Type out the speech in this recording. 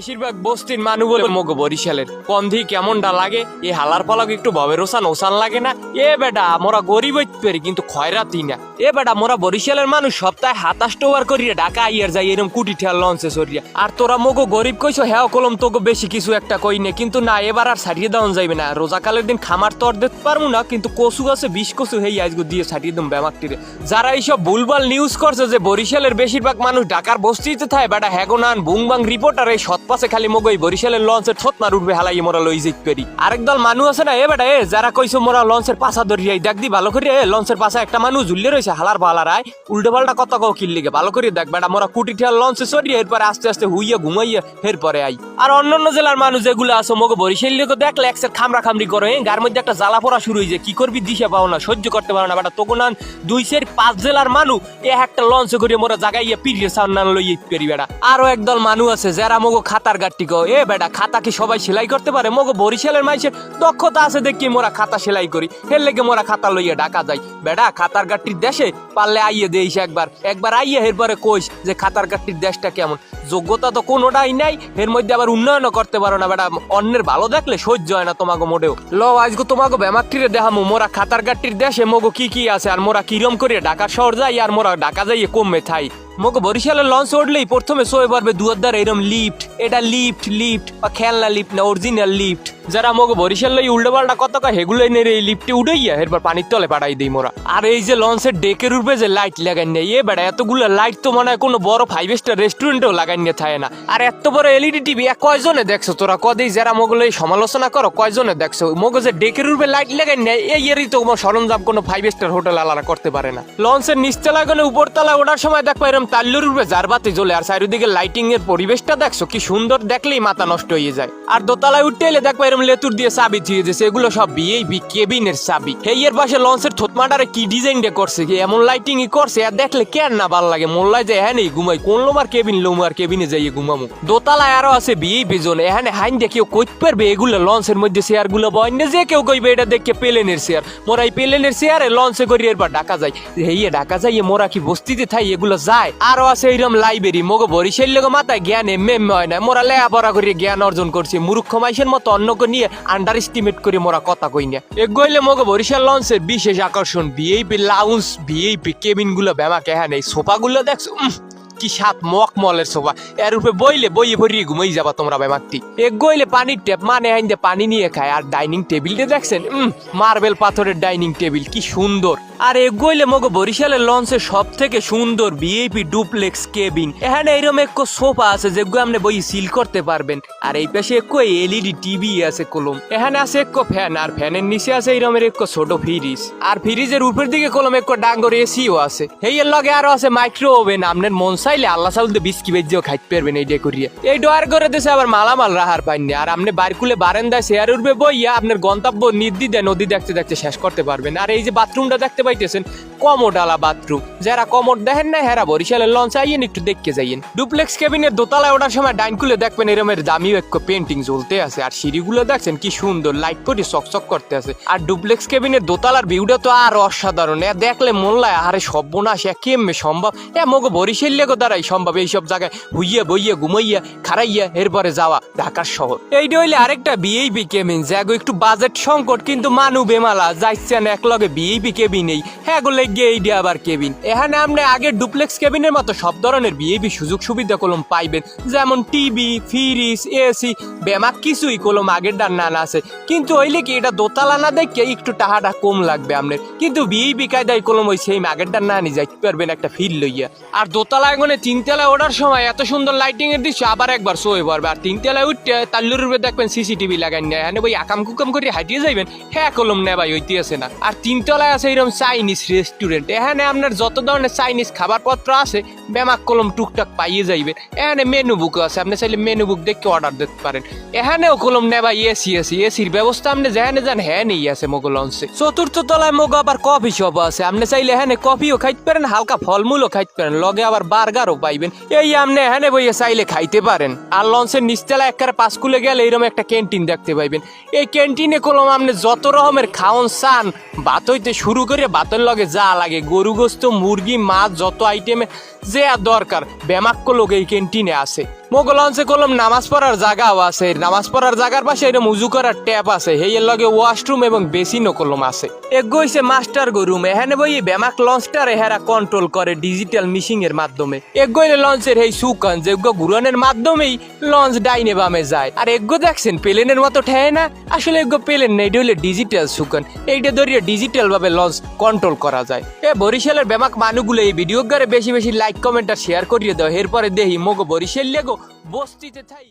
বেশিরভাগ বস্তির মানুষ বলে মগো বরিশালের কন্ধি কেমনটা লাগে এ হালার পালক একটু ভবের ওসান লাগে না। এ বেটা মোরা গরিব হইতে পারি কিন্তু খয়রাতি না। এ বেটা মোরা বরিশালের মানুষ সপ্তাহে 27 ওভার করিয়া ঢাকা আইয়ার যাই এরকম কুটি ঠেল লঞ্চে সরিয়া। আর তোরা মগো গরিব কইছো হ্যাঁ কলম তোকে বেশি কিছু একটা কই নে, কিন্তু না এবার আর ছাড়িয়ে দেওয়া যাইবে না। রোজাকালের দিন খামার তর দিতে পারবো না, কিন্তু কচু আছে 20 কচু হেই আজগো দিয়ে ছাড়িয়ে দেব ব্যামাকটিরে। যারা এইসব ভুলভাল নিউজ করছে যে বরিশালের বেশিরভাগ মানুষ ঢাকার বস্তিতে থাকে, বেটা হ্যাগোনান বুংবাং রিপোর্টার এই সৎপাশে খালি মগই বরিশালের লঞ্চের থত মার উঠবে হালাই মোরা লই যাইতে পারি। আরেক দল মানুষ আছে না এ বেটা এ যারা কইছো মোরা লঞ্চের পাশা ধরিয়াই দেখ দি ভালো করে লঞ্চের পাশে একটা মানুষ ঝুললে রয়েছে হালার বালারায় উল্টো পাল্টা কথা কও কিল্লিগে ভালো করে দেখ বেটা মোরা কুটি ঠেল লঞ্চে সরিয়ে এরপরে আস্তে আস্তে হুইয়া ঘুমাইয়া এরপরে আই। আর অন্যান্য জেলার মানুষ যেগুলো আছে মগো বরিশাল লোক দেখলে একসের খামরা খামরি করে গার মধ্যে একটা জ্বালা পড়া শুরু হয়েছে, কি করবি দিশা পাও না, সহ্য করতে পারো না বেটা। তখন 2-5 জেলার মানুষ এ একটা লঞ্চে করে মোরা জাগাইয়া পিড়িয়ে সামনান লইয়া পেরি বেটা। আরো একদল মানুষ আছে যারা মগো খাতার গাট্টি কো এ বেটা খাতা কি সবাই সেলাই করতে পারে? মগো বরিশালের মানুষের দক্ষতা আছে দেখি মোরা খাতা সেলাই করি, হের লেগে মোরা খাতা লইয়া ঢাকা যাই। বেটা খাতার গাট্টির দেশে পারলে আইয়ে দেইস একবার আইয়ে এরপরে কইস যে খাতার গাট্টির দেশটা কেমন। যোগ্যতা তো কোনোটাই নাই, এর মধ্যে আবার উন্নয়নও করতে পারো না বেটা। অন্যের ভালো দেখলে সহ্য হয় না তোমাকে মোটেও। ল আজকে তোমাকে ব্যামাকটিরে দেখামু মোরা খাতার গাট্টির দেশে মগো কি কি আছে আর মোরা কিরম করে ঢাকা শহর যাই আর মোরা ঢাকা যাইয়ে কমে থাই। মগো বরিশালের লঞ্চ উঠলেই প্রথমে সয়ে পারবে দুয়ার এরম লিফট, এটা লিফট বা খেলনা লিফট না অরিজিনাল লিফট। যারা মগো বরিশাল লই উল্টো পাল্টা কত হেগুলোই নেই এই লিফটে উঠাইয়া এরপর পানির তলে পাঠাই দিই মোরা। আর এই যে লঞ্চের ডেকের উপরে যে লাইট লাগাই নেই এ বেড়া এতগুলো লাইট তো মনে হয় কোনো বড় 5 স্টার রেস্টুরেন্টেও লাগাই নিয়ে থাকে না। আর এত বড় এলইডি টিভি কয়জনে দেখছো তোরা? কদেই যারা মগলো এই সমালোচনা করো কয়জনে দেখছো? মগো যে ডেকের উপরে লাইট লাগাই নেই এরই তো সরঞ্জাম কোনো 5 স্টার হোটেল আলাদা করতে পারে না। লঞ্চের নিচতলায় কোনো উপরতলা ওঠার সময় দেখো এরকম তাল্লুর উপরে জারবাতি জ্বলে আর চারিদিকে লাইটিং এর পরিবেশটা দেখছো কি সুন্দর, দেখলেই মাথা নষ্ট হয়ে যায়। আর দোতলায় উঠতে এলে দেখো এরকম লেতুর দিয়ে চাবি দিয়ে দিয়েছে, এগুলো সব ভিআইপি কেবিনের চাবি। এই এর পাশে লঞ্চের থতমাটারে কি ডিজাইন ডে করছে, কি এমন লাইটিং করছে আর দেখলে কেন না ভাল লাগে। মোল্লায় যে হ্যাঁ নেই ঘুমাই কোন লোমার কেবিন লোমার কেবিনে যাইয়ে ঘুমামু। দোতলায় আরো আছে ভিআইপি জোন, এখানে হাইন দিয়ে কেউ কইতে পারবে এগুলো লঞ্চের মধ্যে চেয়ার গুলো বয়নে যে কেউ কইবে এটা দেখে প্লেনের চেয়ার। মোরা এই প্লেনের চেয়ারে লঞ্চে করি এরপর ঢাকা যাই। হেইয়ে ঢাকা যাইয়ে মোরা কি বস্তিতে থাই এগুলো যায়। আরো আছে এইরকম লাইব্রেরি মগো বরিশাল লোক মাথায় জ্ঞান এমএম হয় না, মোরা লেখাপড়া করে জ্ঞান অর্জন করছি। মূর্খ মাইসের মতো অন্যকে নিয়ে আন্ডার এস্টিমেট করে মোরা কথা কই না। এগোইলে মগো বরিশাল লঞ্চের বিশেষ আকর্ষণ ভিআইপি লাউঞ্জ, ভিআইপি কেবিন গুলো ব্যামাকে হ্যাঁ এই সোফা গুলো দেখছো কি সাত মকমলের সোফা, এর উপরে বইয়ে ভরিয়ে ঘুমাই যাবা তোমরা ব্যামাকটি। এগোইলে পানির ট্যাপ মানে আইন দিয়ে পানি নিয়ে খায়। আর ডাইনিং টেবিলটা দেখছেন মার্বেল পাথরের ডাইনিং টেবিল কি সুন্দর। আর এগোইলে মগো বরিশালের লঞ্চের সব থেকে সুন্দর ভিআইপি ডুপ্লেক্স কেবিন। এখানে এইরকম এক সোফা আছে যেগুলো আপনি বই সিল করতে পারবেন। আর এই পাশে এক এলইডি টিভি আছে কলম, এখানে আছে এক ফ্যান আর ফ্যানের নিচে আছে এইরকমের এক ছোট ফ্রিজ। আর ফ্রিজের উপর দিকে কলম এক ডাঙ্গর এসিও আছে। এই এর লগে আরো আছে মাইক্রো ওভেন, আপনার মন চাইলে আল্লাহ চাউল বিস্কি বেজিও খাইতে পারবেন এই ডে করিয়ে। এই ডয়ার করে দিয়েছে আবার মালামাল রাহার পাইনি। আর আপনি বাড়িকুলে বারান্দায় চেয়ার উঠবে বইয়া আপনার গন্তব্য নির্দ্বিধায় নদী দেখতে দেখতে শেষ করতে পারবেন। আর এই যে বাথরুমটা দেখতে পাইতেছেন কমোডালা বাথরুম, যারা কমোড দেখেন না হেরা বরিশালের লঞ্চ আইয়েন একটু দেখতে যাইয়েন। ডুপ্লেক্স কেবিনের দোতলায় ওঠার সময় ডাইনকুলে দেখবেন এরমের দামি এক পেন্টিং জ্বলতে আছে। আর সিঁড়িগুলো দেখছেন কি সুন্দর লাইট করে চকচক করতে আছে। আর ডুপ্লেক্স কেবিনের দোতলার ভিউটা তো আর অসাধারণ, দেখলে মনলায় আরে সর্বনাশ কেমনে সম্ভব। মগো বরিশাল লেগো দ্বারাই সম্ভব এইসব জায়গায় হুইয়া বইয়া ঘুমাইয়া খারাইয়া এরপরে যাওয়া ঢাকার শহর। এইটা হইলে আরেকটা ভিআইপি কেবিন যাগো একটু বাজেট সংকট কিন্তু মানু বেমালা যাইছেন এক লগে ভিআইপি কেবিন নেই হ্যাঁ গো লেগে এইটা আবার কেবিন। এখানে আপনি আগের ডুপ্লেক্স কেবিনের মতো সব ধরনের ভিআইপি সুযোগ সুবিধা কলম পাইবেন, যেমন টিভি ফ্রিজ এসি বেমাক কিছুই কলম আগের ডান নানা আছে। কিন্তু হইলে কি এটা দোতলা না দেখে একটু টাকাটা কম লাগবে আপনার, কিন্তু ভিআইপি কায়দায় কলম ওই সেই আগের ডান না নিয়ে যাইতে পারবেন একটা ফিল লইয়া। আর দোতলা এগোনে 3 তলায় ওঠার সময় এত সুন্দর লাইটিং এর দৃশ্য আবার একবার শোয়ে পড়বে। আর 3 তলায় উঠতে তাল্লুর উপরে দেখবেন সিসিটিভি লাগাই না, এখানে ওই আকাম কুকাম করে হাঁটিয়ে যাইবেন হ্যাঁ কলম নেই ভাই হইতে আছে না। আর 3 তলায় আছে এরকম চাইনিজ রেস্টুরেন্ট, এখানে আপনার যত ধরনের চাইনিজ খাবার পত্র আছে বেমাক কলম টুকটাক পাইয়ে যাইবেন। এখানে মেনু বুক আছে, আপনি চাইলে মেনু বুক দেখে অর্ডার দিতে পারেন। এখানেও কলম নেই ভাই এসির ব্যবস্থা আপনি যেখানে যান হ্যাঁ নেই আছে মগো লঞ্চে। চতুর্থ তলায় মগো আবার কফি শপ আছে, আপনি চাইলে এখানে কফিও খাইতে পারেন হালকা ফলমূলও খাইতে পারেন, লগে আবার বার্গারও পাইবেন। এই আপনি এখানে বইয়ে চাইলে খাইতে পারেন। আর লঞ্চের নিচতলা একবারে পাঁচকুলে গেলে এরকম একটা ক্যান্টিন দেখতে পাইবেন। এই ক্যান্টিনে কলম আপনি যত রকমের খাওন চান ভাত হইতে শুরু করে ভাতের লগে যা লাগে গরু গোস্ত মুরগি মাছ যত আইটেমে যে আর দরকার বেমাক্য লোক এই ক্যান্টিনে আছে। মোগো লঞ্চে করলাম নামাজ পড়ার জায়গাও আছে, নামাজ পড়ার জায়গার পাশে এটা মুজু করার ট্যাপ আছে, হেয়ের লগে ওয়াশরুম এবং বেসিনও করলাম আছে। এগো হইছে মাস্টার গরুম, এখানে বই ব্যামাক লঞ্চটার এহারা কন্ট্রোল করে ডিজিটাল মিশিং এর মাধ্যমে। এগো হইলে লঞ্চের এই সুকান যেগো ঘুরানোর মাধ্যমেই লঞ্চ ডাইনে বামে যায়। আর এগো দেখছেন প্লেনের মতো ঠেয় না, আসলে এগো প্লেন না, এটা হইলে ডিজিটাল সুকান, এইটা ধরিয়ে ডিজিটাল ভাবে লঞ্চ কন্ট্রোল করা যায়। বরিশালের ব্যামাক মানুষগুলো এই ভিডিও গারে বেশি বেশি লাইক কমেন্ট আর শেয়ার করিয়ে দাও, এরপরে দেখি মোগো বরিশাল লেগো বস্তিতে থাই।